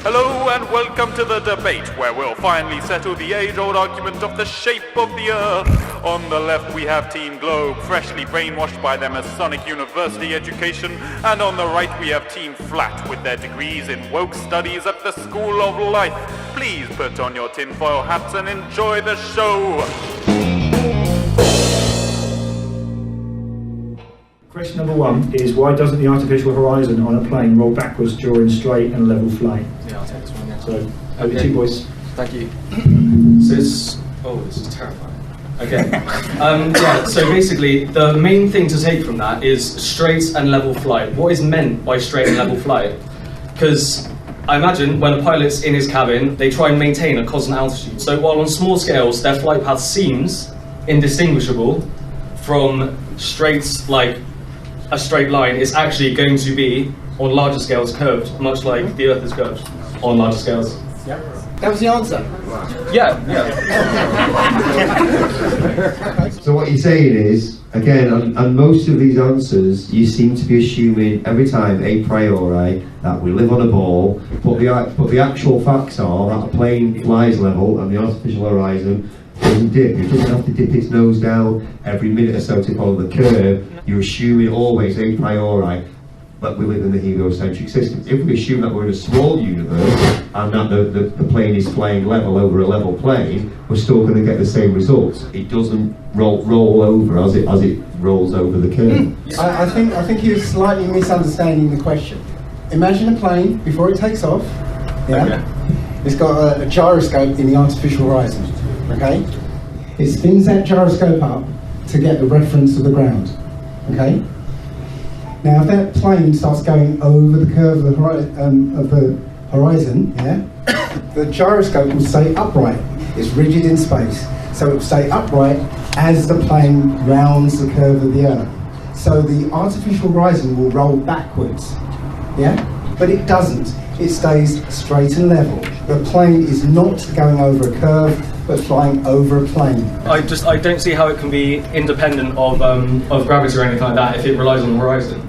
Hello and welcome to the debate, where we'll finally settle the age-old argument of the shape of the Earth. On the left we have Team Globe, freshly brainwashed by their Masonic University education, and on the right we have Team Flat, with their degrees in woke studies at the School of Life. Please put on your tinfoil hats and enjoy the show. Question number one is, why doesn't the artificial horizon on a plane roll backwards during straight and level flight? Yeah, I'll take this one, yeah. So, over to you, boys. Thank you. So this is terrifying. Okay. So basically, the main thing to take from that is straight and level flight. What is meant by straight and level flight? Because I imagine when a pilot's in his cabin, they try and maintain a constant altitude. So while on small scales, their flight path seems indistinguishable from like a straight line, it's actually going to be, on larger scales, curved, much like the Earth is curved on larger scales. Yeah. That was the answer. Yeah. So what you're saying is, again, on most of these answers, you seem to be assuming every time a priori that we live on a ball, but the actual facts are that a plane flies level and the artificial horizon doesn't dip. It doesn't have to dip its nose down every minute or so to follow the curve. You're assuming always a priori that we live in the heliocentric system. If we assume that we're in a small universe and that the plane is flying level over a level plane, we're still going to get the same results. It doesn't roll over as it rolls over the curve. I think you're slightly misunderstanding the question. Imagine a plane before it takes off. Yeah. Okay. It's got a gyroscope in the artificial horizon. Okay. It spins that gyroscope up to get the reference of the ground. Okay. Now, if that plane starts going over the curve of the horizon, yeah, the gyroscope will stay upright. It's rigid in space, so it will stay upright as the plane rounds the curve of the Earth. So the artificial horizon will roll backwards, yeah, but it doesn't. It stays straight and level. The plane is not going over a curve, but flying over a plane. I don't see how it can be independent of gravity or anything like that if it relies on the horizon.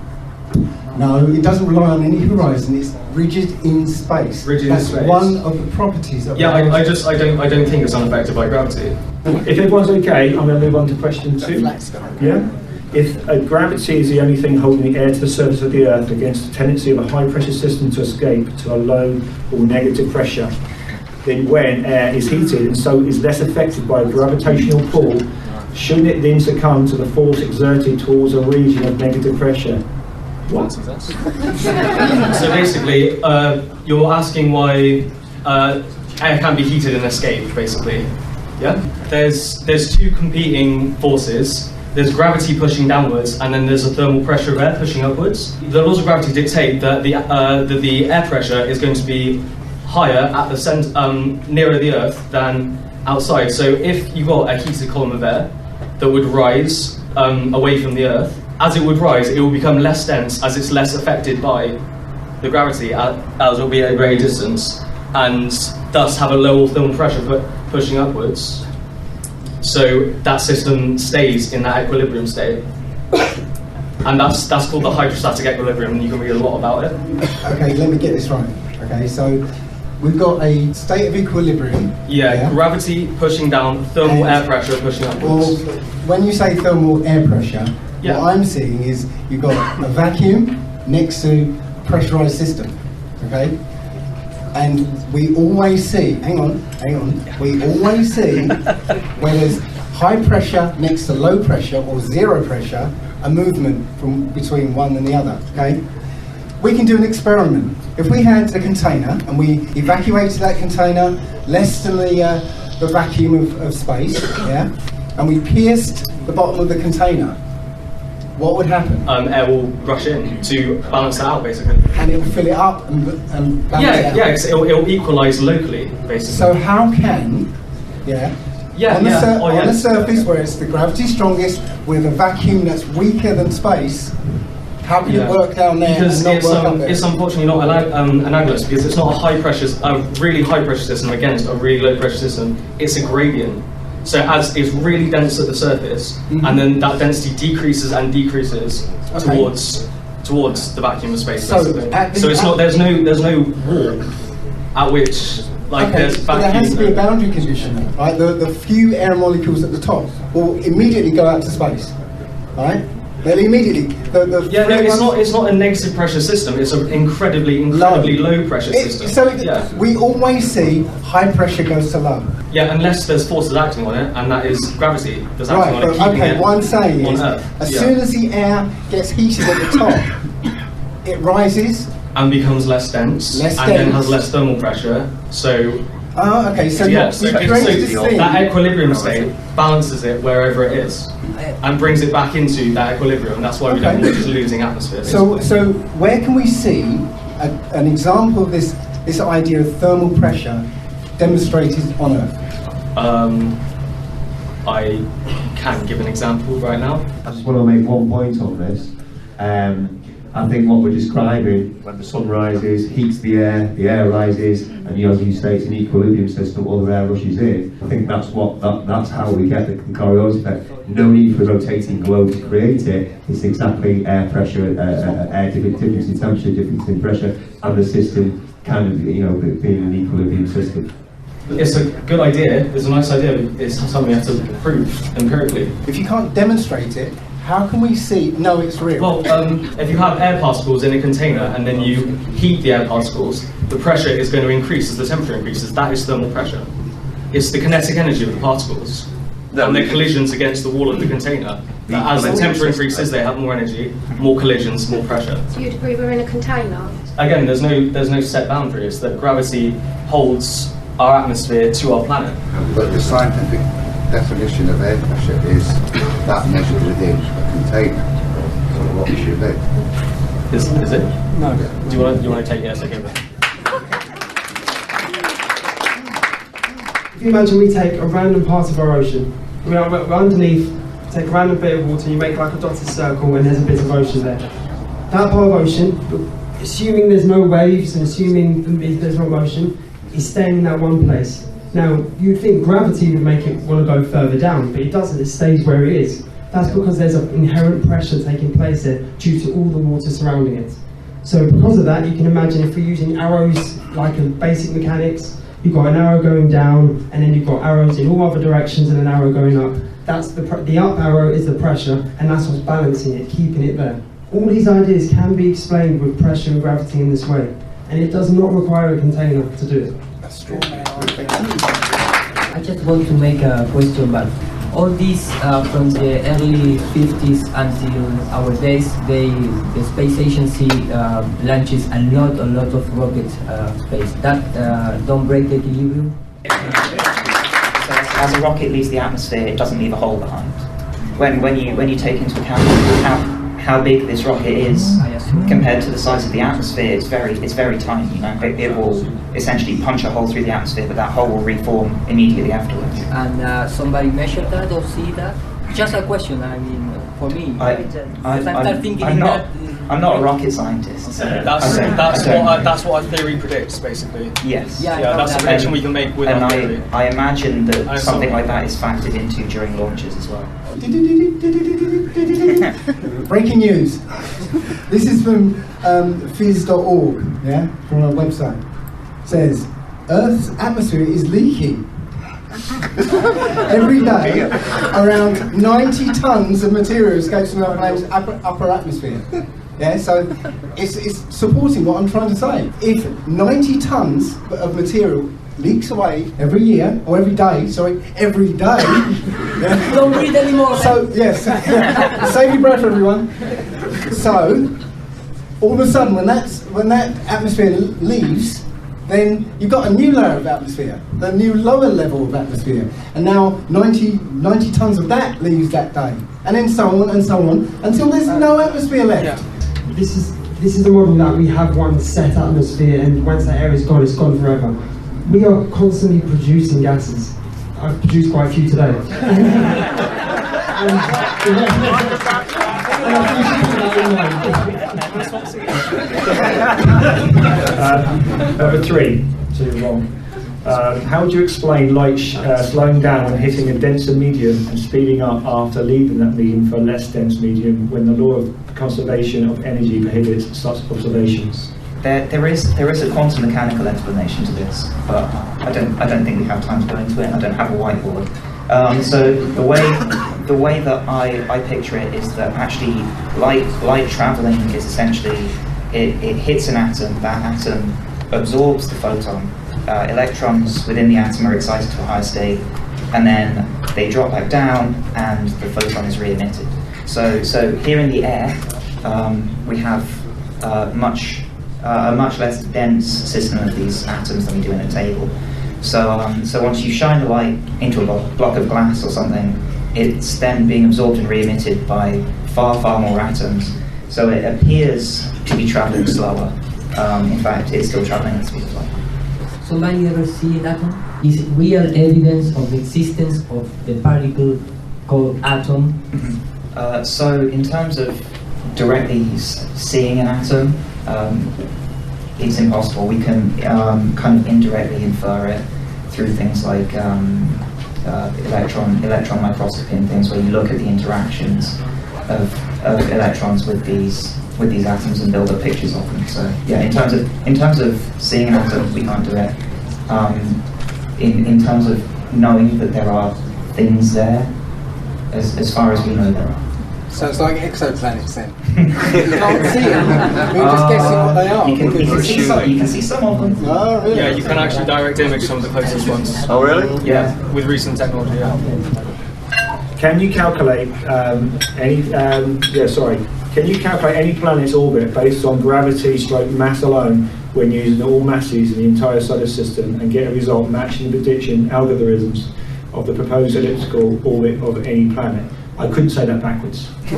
No, it doesn't rely on any horizon. It's rigid in space. That's one of the properties of I don't think it's unaffected by gravity. If everyone's okay, I'm going to move on to question two. Yeah. If gravity is the only thing holding the air to the surface of the Earth against the tendency of a high pressure system to escape to a low or negative pressure, then when air is heated and so is less affected by a gravitational pull, shouldn't it then succumb to the force exerted towards a region of negative pressure? What? So basically, you're asking why air can be heated and escape, basically. Yeah? There's two competing forces. There's gravity pushing downwards, and then there's a thermal pressure of air pushing upwards. The laws of gravity dictate that the air pressure is going to be higher at the nearer the Earth than outside. So if you got a heated column of air that would rise away from the Earth, as it would rise, it will become less dense as it's less affected by the gravity as it will be at a greater distance, and thus have a lower thermal pressure pushing upwards. So that system stays in that equilibrium state. And that's called the hydrostatic equilibrium, and you can read a lot about it. Okay, let me get this right. Okay, so we've got a state of equilibrium. Yeah, gravity pushing down, thermal air pressure pushing upwards. Well, when you say thermal air pressure, yeah. What I'm seeing is you've got a vacuum next to a pressurized system, okay? And we always see, hang on, we always see where there's high pressure next to low pressure or zero pressure, a movement from between one and the other, okay? We can do an experiment. If we had a container and we evacuated that container less than the vacuum of space, yeah, and we pierced the bottom of the container, what would happen? Air will rush in to balance that out, basically. And it will fill it up and balance it out. Yeah, it'll equalise locally, basically. So how can, on the surface where it's the gravity strongest with a vacuum that's weaker than space, how can it work down there because and not work up there? It's unfortunately not analogous, because it's not a really high pressure system against a really low pressure system. It's a gradient. So as it's really dense at the surface, and then that density decreases and decreases towards the vacuum of space. So it's not. There's no warp at which, like, Okay, there's but there has to be a vacuum. boundary condition, right? The few air molecules at the top will immediately go out to space, right? They'll immediately. Yeah, no, it's not a negative pressure system. It's an incredibly low pressure system. So we always see high pressure goes to low. Yeah, unless there's forces acting on it, and that is gravity that's acting Right, on it, but keeping okay, it what I'm saying on is, Earth. as Yeah. soon as the air gets heated at the top, it rises. And becomes less dense, Less and then dense. has less thermal pressure. So Oh, okay, so yeah, you so create this thing. that equilibrium state balances it wherever it is, and brings it back into that equilibrium. That's why we don't Okay. want it just losing atmosphere. So where can we see an example of this idea of thermal pressure demonstrated on Earth? I can give an example right now. I just want to make one point on this. I think what we're describing, when the sun rises, heats the air rises, and as you say, it's an equilibrium system, all the air rushes in. I think that's how we get the Coriolis effect. No need for a rotating globe to create it. It's exactly air pressure, air difference in temperature, difference in pressure, and the system kind of, being an equilibrium system. It's a good idea. It's a nice idea. But it's something we have to prove empirically. If you can't demonstrate it, how can we see? No, it's real. Well, if you have air particles in a container and then you heat the air particles, the pressure is going to increase as the temperature increases. That is thermal pressure. It's the kinetic energy of the particles and their collisions against the wall of the container. That as the temperature increases, they have more energy, more collisions, more pressure. So you'd agree we're in a container? Again, there's no set boundary. It's that gravity holds our atmosphere to our planet. But the scientific definition of air pressure is that measured within a container. So what should it be? Is it? No. Do you want to take yes? Okay. If you imagine we take a random part of our ocean, we're underneath, take a random bit of water, you make like a dotted circle and there's a bit of ocean there. That part of ocean, assuming there's no waves and assuming there's no motion, is staying in that one place. Now, you'd think gravity would make it want to go further down, but it doesn't, it stays where it is. That's because there's an inherent pressure taking place there due to all the water surrounding it. So because of that, you can imagine if we're using arrows like in basic mechanics, you've got an arrow going down, and then you've got arrows in all other directions and an arrow going up. That's the up arrow is the pressure, and that's what's balancing it, keeping it there. All these ideas can be explained with pressure and gravity in this way, and it does not require a container to do it. I just want to make a question, but all these from the early 50s until our days, the space agency launches a lot of rockets space. That don't break the equilibrium. So as a rocket leaves the atmosphere, it doesn't leave a hole behind. When you take into account how big this rocket is compared to the size of the atmosphere, it's very tiny. It will essentially punch a hole through the atmosphere, but that hole will reform immediately afterwards. And somebody measured that or see that? Just a question. I mean, for me, I'm not a rocket scientist. So That's what our theory predicts, basically. Yes. Yeah, That's a prediction we can make with our theory. I imagine that something like that is factored into during launches as well. Breaking news. This is from phys.org, yeah, from our website. It says, Earth's atmosphere is leaking. Every day, around 90 tons of material escapes from our planet's upper atmosphere. Yeah, so it's supporting what I'm trying to say. If 90 tons of material leaks away every year, or every day, yeah. Don't breathe anymore. So, yes, save your breath, everyone. So, all of a sudden, when that atmosphere leaves, then you've got a new layer of atmosphere, the new lower level of atmosphere, and now 90 tons of that leaves that day, and then so on, until there's no atmosphere left. Yeah. This is the model that we have one set atmosphere, and once that air is gone, it's gone forever. We are constantly producing gases. I've produced quite a few today. Number 3, too long. How would you explain light slowing down and hitting a denser medium and speeding up after leaving that medium for a less dense medium when the law of conservation of energy prohibits such observations? there is a quantum mechanical explanation to this, but I don't think we have time to go into it. I don't have a whiteboard. So the way that I picture it is that actually light traveling is essentially it hits an atom. That atom absorbs the photon. Electrons within the atom are excited to a higher state, and then they drop back down, and the photon is re-emitted. So here in the air, we have a much less dense system of these atoms than we do in a table. So once you shine the light into a block of glass or something, it's then being absorbed and re-emitted by far more atoms. So it appears to be traveling slower. In fact, it's still traveling at the speed of light. Somebody ever see an atom? Is it real evidence of the existence of the particle called atom? So in terms of directly seeing an atom, it's impossible. We can kind of indirectly infer it through things like electron microscopy and things, where you look at the interactions of electrons with these atoms and build up pictures of them. So yeah, in terms of seeing an atom, we can't do it. In terms of knowing that there are things there, as far as we know there are. So it's like exoplanets then. You can't see them. We're just guessing what they are. You can see some of them. Oh, really? Yeah, you can actually direct image some of the closest ones. Oh, really? Yeah. With recent technology, yeah. Can you calculate Can you calculate any planet's orbit based on gravity/mass alone when using all masses in the entire solar system and get a result matching the prediction algorithms of the proposed elliptical orbit of any planet? I couldn't say that backwards. I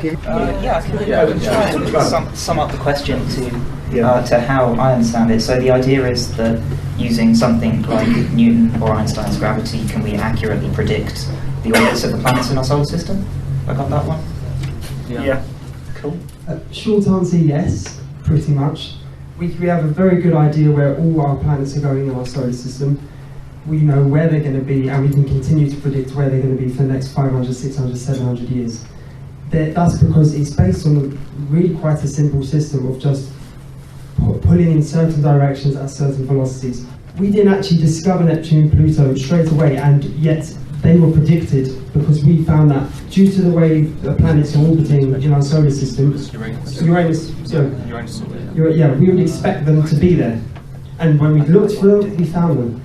can try and sum up the question to how I understand it. So the idea is that using something like Newton or Einstein's gravity, can we accurately predict the orbits of the planets in our solar system? I got that one? Yeah. Cool. Short answer, yes, pretty much. We have a very good idea where all our planets are going in our solar system. We know where they're going to be, and we can continue to predict where they're going to be for the next 500, 600, 700 years. That's because it's based on really quite a simple system of just pulling in certain directions at certain velocities. We didn't actually discover Neptune and Pluto straight away, and yet they were predicted because we found that due to the way the planets are orbiting in our solar system, Uranus, we would expect them to be there. And when we looked for them, we found them.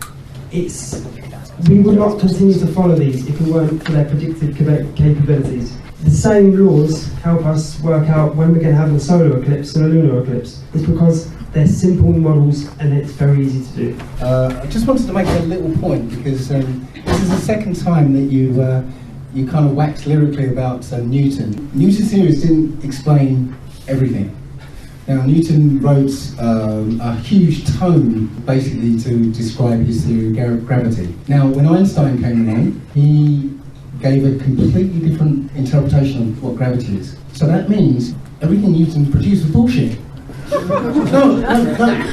We would not continue to follow these if it weren't for their predicted capabilities. The same laws help us work out when we're going to have a solar eclipse and a lunar eclipse. It's because they're simple models and it's very easy to do. I just wanted to make a little point because this is the second time that you kind of waxed lyrically about Newton. Newton's theories didn't explain everything. Now, Newton wrote a huge tome basically to describe his theory of gravity. Now, when Einstein came along, he gave a completely different interpretation of what gravity is. So that means everything Newton produced was bullshit. No,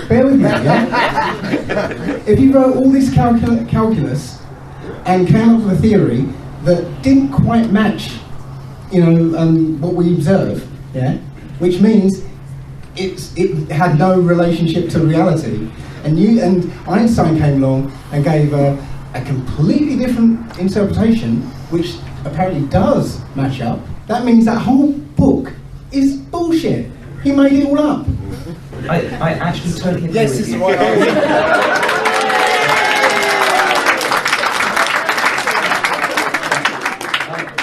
bear with me, yeah? If he wrote all this calculus and came up with a theory that didn't quite match, what we observe, yeah, which means it had no relationship to reality, and Einstein came along and gave a completely different interpretation, which apparently does match up. That means that whole book is bullshit. He made it all up. I actually totally agree Yes, with this is you. what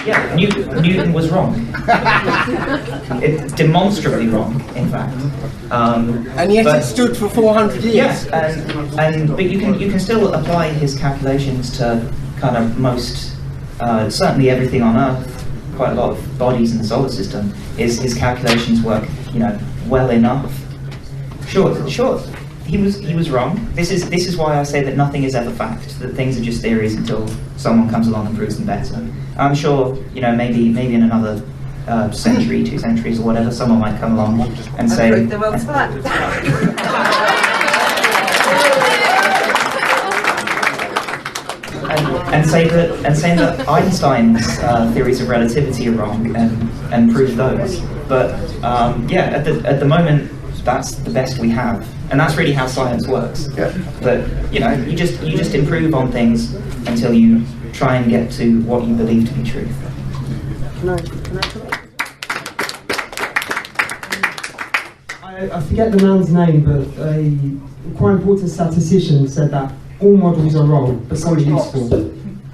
Yeah, Newton was wrong. Demonstrably wrong, in fact. and yet it stood for 400 years. Yes, but you can still apply his calculations to kind of most, certainly everything on Earth. Quite a lot of bodies in the solar system. His calculations work, well enough. Sure. He was wrong. This is why I say that nothing is ever fact. That things are just theories until someone comes along and proves them better. I'm sure, maybe in another century, 2 centuries, or whatever, someone might come along and say. Prove the world's flat. And say that Einstein's theories of relativity are wrong and prove those. But at the moment, that's the best we have, and that's really how science works. Yeah. But you know, you just improve on things until you try and get to what you believe to be truth. I forget the man's name, but a quite important statistician said that all models are wrong, but some are useful.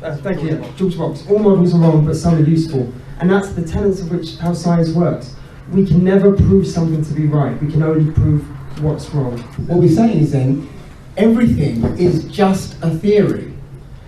Thank you, George Box. All models are wrong, but some are useful. And that's the tenets of which how science works. We can never prove something to be right. We can only prove what's wrong. What we're saying is then, everything is just a theory.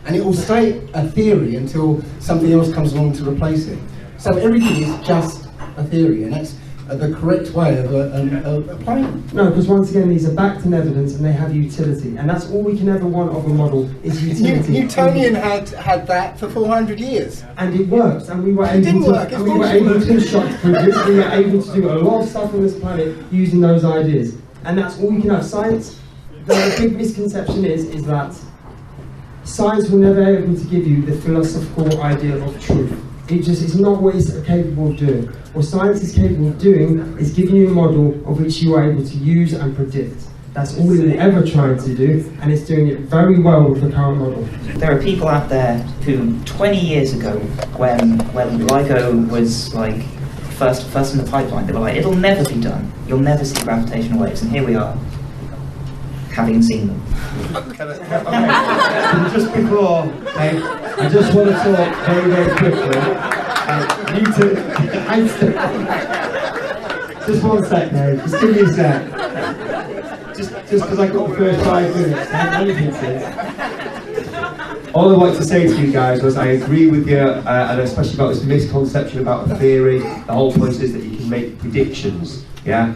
And it will stay a theory until something else comes along to replace it. So everything is just a theory, and that's the correct way of applying it. No, because once again, these are backed in evidence and they have utility. And that's all we can ever want of a model is utility. Newtonian had that for 400 years. And it worked, and we were able didn't to, work, and we were able to construct bridges. We were able to do a lot of stuff on this planet using those ideas. And that's all we can have. Science, the big misconception is that science will never be able to give you the philosophical idea of truth. It just is not what it's capable of doing. What science is capable of doing is giving you a model of which you are able to use and predict. That's all it's ever trying to do, and it's doing it very well with the current model. There are people out there who 20 years ago, when LIGO was like first in the pipeline, they were like, it'll never be done. You'll never see gravitational waves, and here we are, having seen them. Just before, I just want to talk very, very quickly. Newton, just 1 sec, mate. Just give me a sec. Just because I got the first 5 minutes. All I wanted to say to you guys was I agree with you, and especially about this misconception about a theory. The whole point is that you can make predictions. Yeah,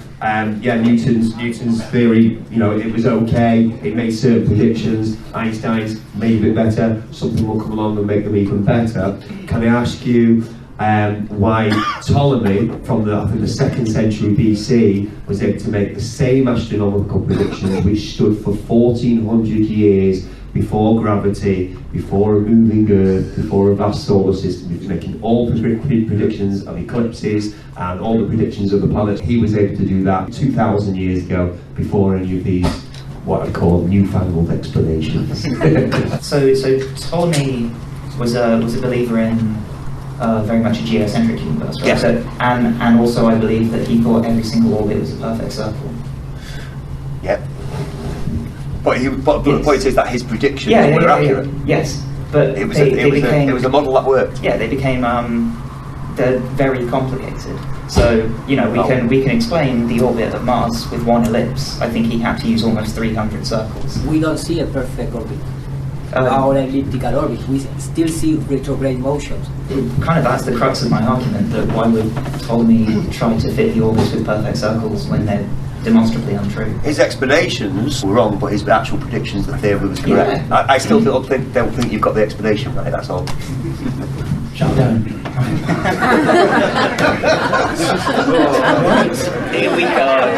Newton's theory, you know, it was okay. It made certain predictions. Einstein's made a bit better. Something will come along and make them even better. Can I ask you why Ptolemy, from the 2nd century BC, was able to make the same astronomical predictions which stood for 1400 years before gravity, before a moving Earth, before a vast solar system? He was making all predictions of eclipses and all the predictions of the planets. He was able to do that 2,000 years ago, before any of these, what I call newfangled explanations. So Ptolemy was a believer in very much a geocentric universe, right? Yeah. So, and also I believe that he thought every single orbit was a perfect circle. Yeah. But the point is that his predictions were accurate. Yes, but It was a model that worked. Yeah, they became they're very complicated. So we can explain the orbit of Mars with one ellipse. I think he had to use almost 300 circles. We don't see a perfect orbit. Our elliptical orbit, we still see retrograde motions. Kind of that's the crux of my argument, that why would Ptolemy try to fit the orbits with perfect circles when they're demonstrably untrue? His explanations were wrong, but his actual predictions, the theory was correct. Yeah. I still don't think you've got the explanation right, that's all. Shut down. Here we go.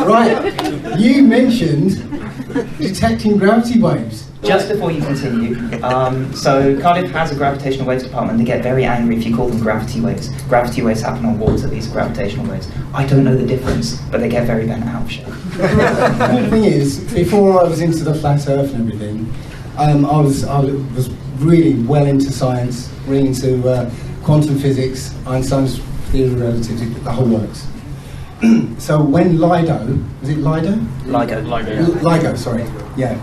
Right, you mentioned detecting gravity waves. Just before you continue, so Cardiff has a gravitational waves department. They get very angry if you call them gravity waves. Gravity waves happen on water, these are gravitational waves. I don't know the difference, but they get very bent out of shape. The thing is, before I was into the flat earth and everything, I was really well into science, really into quantum physics, Einstein's theory of relativity, the whole works. So when LIGO, was it LIGO? LIGO, sorry, yeah.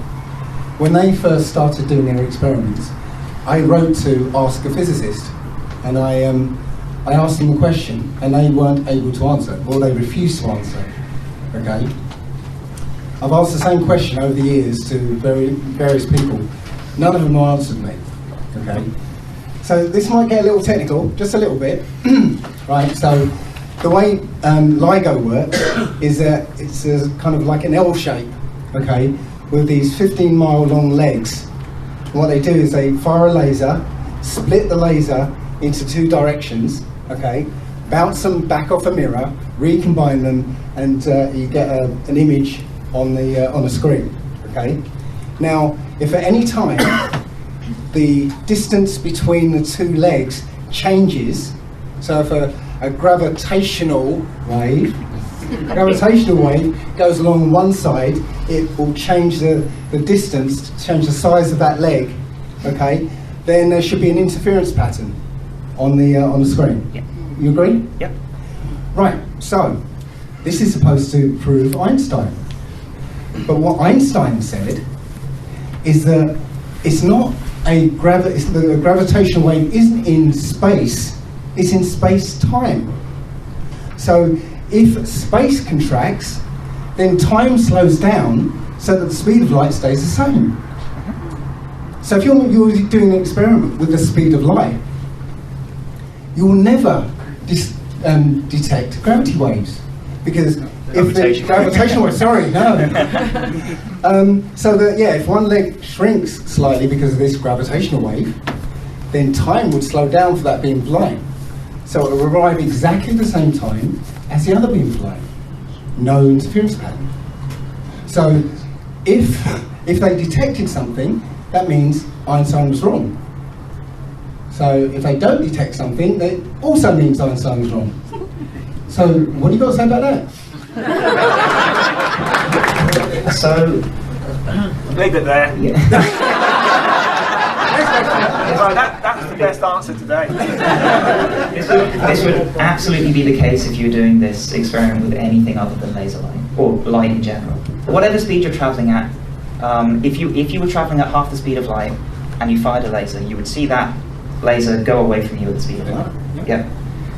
When they first started doing their experiments, I wrote to ask a physicist, and I asked them a question, and they weren't able to answer. Well, they refused to answer. Okay. I've asked the same question over the years to various people. None of them have answered me. Okay. So this might get a little technical, just a little bit. Right. So the way LIGO works is that it's kind of like an L shape. Okay. With these 15-mile long legs. And what they do is they fire a laser, split the laser into 2 directions, okay, bounce them back off a mirror, recombine them, and you get an image on the screen, okay. Now, if at any time the distance between the 2 legs changes, So if a gravitational wave goes along one side, it will change the distance, change the size of that leg. Okay, then there should be an interference pattern on the screen. Yep. You agree? Yep. Right. So this is supposed to prove Einstein, but what Einstein said is that it's not the gravitational wave isn't in space; it's in space-time. So if space contracts, then time slows down so that the speed of light stays the same. So if you're doing an experiment with the speed of light, you will never detect gravity waves, because if the gravitational wave, so that if one leg shrinks slightly because of this gravitational wave, then time would slow down for that beam of light. So it will arrive exactly the same time as the other beam of light. No interference pattern. So if they detected something, that means Einstein was wrong. So if they don't detect something, that also means Einstein was wrong. So what do you got to say about that? So, leave it there. yeah. Right, that's the best answer today. This would absolutely be the case if you were doing this experiment with anything other than laser light, or light in general. Whatever speed you're travelling at, if you were travelling at half the speed of light and you fired a laser, you would see that laser go away from you at the speed of light. Yep.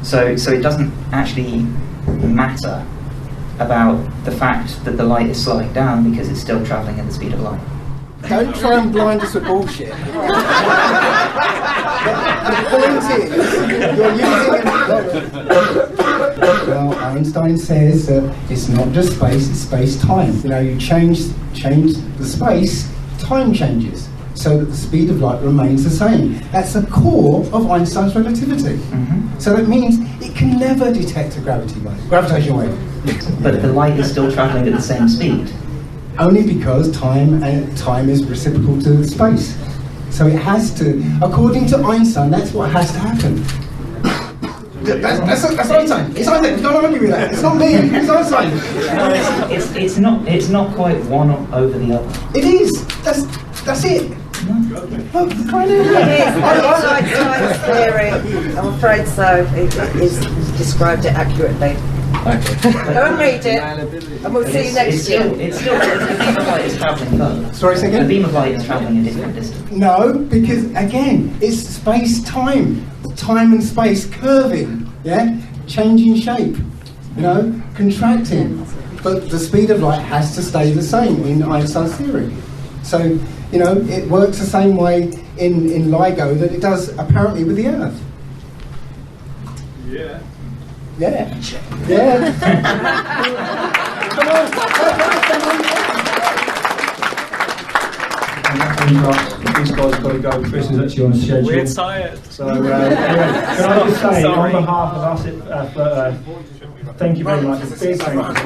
So it doesn't actually matter about the fact that the light is slowing down because it's still travelling at the speed of light. Don't try and blind us with bullshit. The point is, you're using it. Well, Einstein says that it's not just space, it's space-time. You know, you change the space, time changes, so that the speed of light remains the same. That's the core of Einstein's relativity. Mm-hmm. So that means it can never detect a gravitational wave. But the light is still travelling at the same speed. Only because time is reciprocal to space. So it has to, according to Einstein, that's what has to happen. That's Einstein. It's Einstein. Don't argue with that. It's not me. It's Einstein. It's not quite one over the other. It is. That's it. Oh, kind of. It is. I like Einstein's theory. I'm afraid so. It is described it accurately. Okay. Go and read it, and we'll see you next year. The beam of light is travelling further. Sorry, say again? The beam of light is travelling a different distance. No, because again, it's space-time. Time and space curving, changing shape, contracting. But the speed of light has to stay the same in Einstein's theory. So, it works the same way in LIGO that it does apparently with the Earth. Yeah. Yeah. Yeah. Come on. These guys got to go. Chris is actually on schedule. We're tired. So, can I just say, on behalf of us at Flirt Earth, thank you very much. A big thank you very much.